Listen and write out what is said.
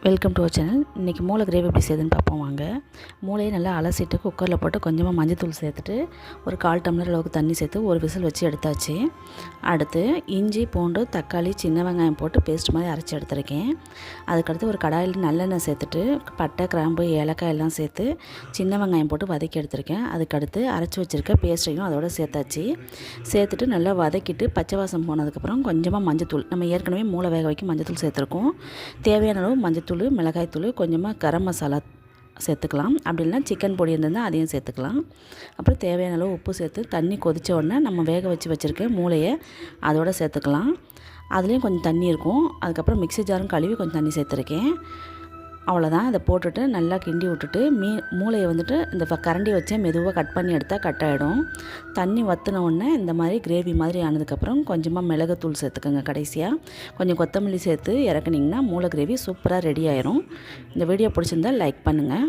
Welcome to our channel. இன்றைக்கி மூளை gravy எப்படி செய்யுதுன்னு பார்ப்போம் வாங்க. மூளையை நல்லா அலசிட்டு குக்கரில் போட்டு கொஞ்சமாக மஞ்சத்தூள் சேர்த்துட்டு ஒரு 1/4 டம்ளர் அளவுக்கு தண்ணி சேர்த்து ஒரு விசில் வச்சு எடுத்தாச்சு. அடுத்து இஞ்சி, பூண்டு, தக்காளி, சின்ன வெங்காயம் போட்டு பேஸ்ட் மாதிரி அரைச்சி எடுத்துருக்கேன். அதுக்கடுத்து ஒரு கடாயில் நல்லெண்ணெய் சேர்த்துட்டு பட்டை, கிராம்பு, ஏலக்காய் எல்லாம் சேர்த்து சின்ன வெங்காயம் போட்டு வதக்கி எடுத்துருக்கேன். அதுக்கடுத்து அரைச்சி வச்சுருக்க பேஸ்ட்டையும் அதோட சேர்த்தாச்சு. சேர்த்துட்டு நல்லா வதக்கிட்டு பச்சை வாசம் போனதுக்கப்புறம் கொஞ்சமாக மஞ்சத்தூள், நம்ம ஏற்கனவே மூளை வேக வைக்க மஞ்சத்தூள் சேர்த்துருக்கோம். தேவையான அளவு மஞ்சத்தூள், மிளகாய்த்தூள், கொஞ்சமாக கரம் மசாலா சேர்த்துக்கலாம். அப்படி இல்லைனா சிக்கன் பொடி இருந்ததுன்னா அதையும் சேர்த்துக்கலாம். அப்புறம் தேவையான அளவு உப்பு சேர்த்து தண்ணி கொதித்த உடனே நம்ம வேக வச்சுருக்க மூளையை அதோடு சேர்த்துக்கலாம். அதுலேயும் கொஞ்சம் தண்ணி இருக்கும். அதுக்கப்புறம் மிக்ஸி ஜாரும் கழுவி கொஞ்சம் தண்ணி சேர்த்துருக்கேன். அவ்வளோதான். அதை போட்டுட்டு நல்லா கிண்டி விட்டுட்டு மூளையை இந்த கரண்டி வச்சே மெதுவாக கட் பண்ணி எடுத்தால் கட் ஆகிடும். தண்ணி வற்றின உடனே இந்த மாதிரி கிரேவி மாதிரி ஆனதுக்கப்புறம் கொஞ்சமாக மிளகுத்தூள் சேர்த்துக்கோங்க. கடைசியாக கொஞ்சம் கொத்தமல்லி சேர்த்து இறக்குனிங்கன்னா மூளை கிரேவி சூப்பராக ரெடி ஆயிரும். இந்த வீடியோ பிடிச்சிருந்தால் லைக் பண்ணுங்கள்.